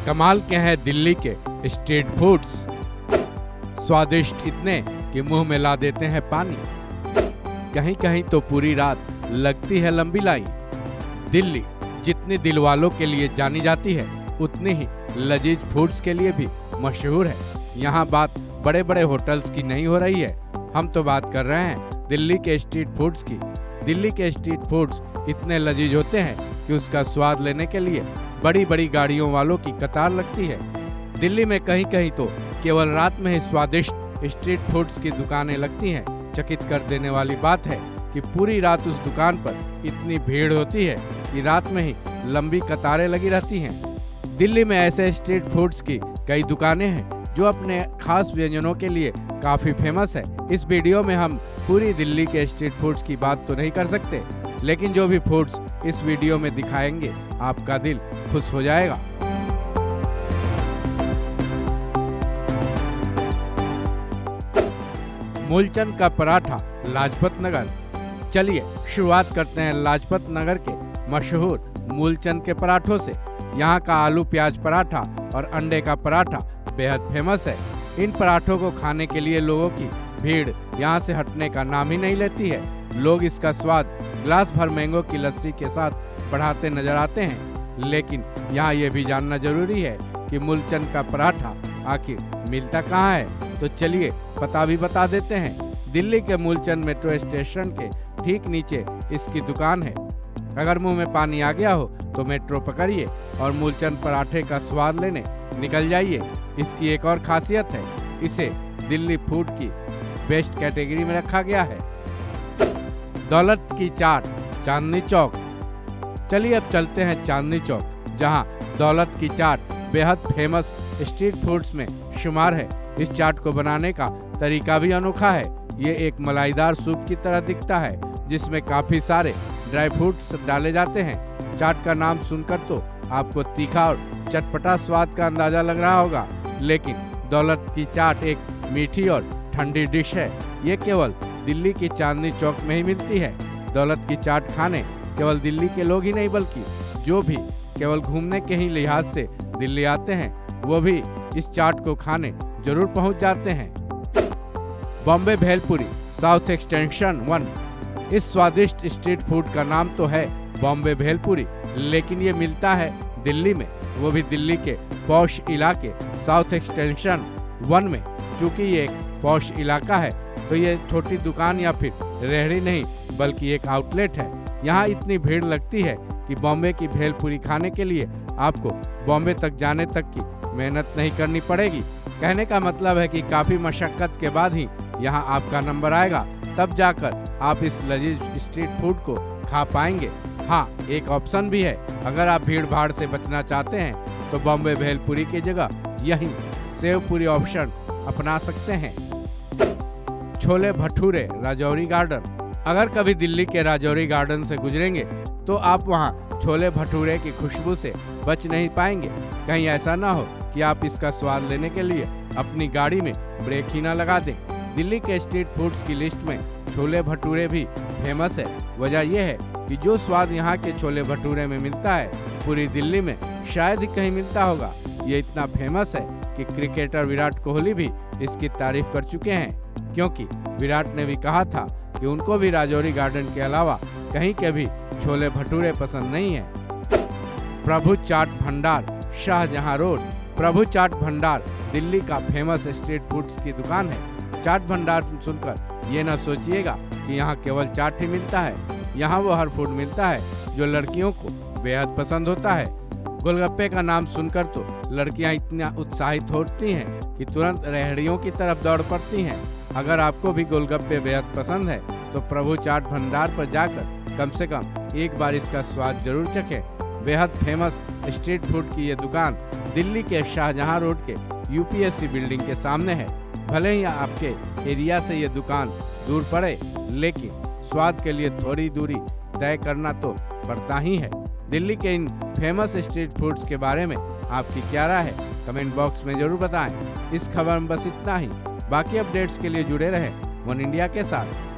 कमाल के हैं दिल्ली के स्ट्रीट फूड्स, स्वादिष्ट इतने कि मुंह में ला देते हैं पानी। कहीं कहीं तो पूरी रात लगती है लंबी लाइन। दिल्ली जितनी दिल वालों के लिए जानी जाती है, उतनी ही लजीज फूड्स के लिए भी मशहूर है। यहाँ बात बड़े बड़े होटल्स की नहीं हो रही है, हम तो बात कर रहे हैं दिल्ली के स्ट्रीट फूड्स की। दिल्ली के स्ट्रीट फूड्स इतने लजीज होते हैं कि उसका स्वाद लेने के लिए बड़ी बड़ी गाड़ियों वालों की कतार लगती है। दिल्ली में कहीं कहीं तो केवल रात में ही स्वादिष्ट स्ट्रीट फूड्स की दुकानें लगती हैं। चकित कर देने वाली बात है कि पूरी रात उस दुकान पर इतनी भीड़ होती है कि रात में ही लंबी कतारें लगी रहती हैं। दिल्ली में ऐसे स्ट्रीट फूड्स की कई दुकानें हैं जो अपने खास व्यंजनों के लिए काफ़ी फेमस है। इस वीडियो में हम पूरी दिल्ली के स्ट्रीट फूड्स की बात तो नहीं कर सकते, लेकिन जो भी फूड्स इस वीडियो में दिखाएंगे आपका दिल खुश हो जाएगा। मूलचंद का पराठा लाजपत नगर। चलिए शुरुआत करते हैं लाजपत नगर के मशहूर मूलचंद के पराठों से। यहाँ का आलू प्याज पराठा और अंडे का पराठा बेहद फेमस है। इन पराठों को खाने के लिए लोगों की भीड़ यहाँ से हटने का नाम ही नहीं लेती है। लोग इसका स्वाद ग्लास भर मैंगो की लस्सी के साथ बढ़ाते नजर आते हैं। लेकिन यहाँ ये भी जानना जरूरी है कि मूलचंद का पराठा आखिर मिलता कहाँ है, तो चलिए पता भी बता देते हैं। दिल्ली के मूलचंद मेट्रो स्टेशन के ठीक नीचे इसकी दुकान है। अगर मुंह में पानी आ गया हो तो मेट्रो पकड़िए और मूलचंद पराठे का स्वाद लेने निकल जाइए। इसकी एक और खासियत है, इसे दिल्ली फूड की बेस्ट कैटेगरी में रखा गया है। दौलत की चाट चांदनी चौक। चलिए अब चलते हैं चांदनी चौक, जहां दौलत की चाट बेहद फेमस स्ट्रीट फूड्स में शुमार है। इस चाट को बनाने का तरीका भी अनोखा है। ये एक मलाईदार सूप की तरह दिखता है, जिसमें काफी सारे ड्राई फ्रूट्स डाले जाते हैं। चाट का नाम सुनकर तो आपको तीखा और चटपटा स्वाद का अंदाजा लग रहा होगा, लेकिन दौलत की चाट एक मीठी और ठंडी डिश है। ये केवल दिल्ली की चांदनी चौक में ही मिलती है। दौलत की चाट खाने केवल दिल्ली के लोग ही नहीं, बल्कि जो भी केवल घूमने के ही लिहाज से दिल्ली आते हैं, वो भी इस चाट को खाने जरूर पहुंच जाते हैं। Bombay bhelpuri south extension 1। इस स्वादिष्ट स्ट्रीट फूड का नाम तो है बॉम्बे भेलपुरी, लेकिन ये मिलता है दिल्ली में, वो भी दिल्ली के पॉश इलाके साउथ एक्सटेंशन 1 में। क्योंकि ये एक पॉश इलाका है, तो ये छोटी दुकान या फिर रेहड़ी नहीं, बल्कि एक आउटलेट है। यहाँ इतनी भीड़ लगती है कि बॉम्बे की भेलपुरी खाने के लिए आपको बॉम्बे तक जाने तक की मेहनत नहीं करनी पड़ेगी। कहने का मतलब है कि काफ़ी मशक्कत के बाद ही यहाँ आपका नंबर आएगा, तब जाकर आप इस लजीज स्ट्रीट फूड को खा पाएंगे। हाँ, एक ऑप्शन भी है, अगर आप भीड़ भाड़ से बचना चाहते हैं तो बॉम्बे भेलपुरी की जगह यही सेव पूरी ऑप्शन अपना सकते हैं। छोले भटूरे राजौरी गार्डन। अगर कभी दिल्ली के राजौरी गार्डन से गुजरेंगे तो आप वहाँ छोले भटूरे की खुशबू से बच नहीं पाएंगे। कहीं ऐसा ना हो कि आप इसका स्वाद लेने के लिए अपनी गाड़ी में ब्रेक ही ना लगा दें। दिल्ली के स्ट्रीट फूड्स की लिस्ट में छोले भटूरे भी फेमस है। वजह यह है कि जो स्वाद यहाँ के छोले भटूरे में मिलता है, पूरी दिल्ली में शायद ही कहीं मिलता होगा। ये इतना फेमस है कि क्रिकेटर विराट कोहली भी इसकी तारीफ कर चुके हैं, क्योंकि विराट ने भी कहा था कि उनको भी राजौरी गार्डन के अलावा कहीं के भी छोले भटूरे पसंद नहीं है। प्रभु चाट भंडार शाहजहां रोड। प्रभु चाट भंडार दिल्ली का फेमस स्ट्रीट फूड्स की दुकान है। चाट भंडार सुनकर ये ना सोचिएगा कि यहाँ केवल चाट ही मिलता है। यहाँ वो हर फूड मिलता है जो लड़कियों को बेहद पसंद होता है। गोलगप्पे का नाम सुनकर तो लड़कियाँ इतना उत्साहित होती हैं कि तुरंत रेहड़ियों की तरफ दौड़ पड़ती हैं। अगर आपको भी गोलगप्पे बेहद पसंद है तो प्रभु चाट भंडार पर जाकर कम से कम एक बार इसका स्वाद जरूर चखें। बेहद फेमस स्ट्रीट फूड की ये दुकान दिल्ली के शाहजहां रोड के यूपीएससी बिल्डिंग के सामने है। भले ही आपके एरिया से ये दुकान दूर पड़े, लेकिन स्वाद के लिए थोड़ी दूरी तय करना तो पड़ता ही है। दिल्ली के इन फेमस स्ट्रीट फूड्स के बारे में आपकी क्या राय है, कमेंट बॉक्स में जरूर बताएं। इस खबर में बस इतना ही। बाकी अपडेट्स के लिए जुड़े रहें वन इंडिया के साथ।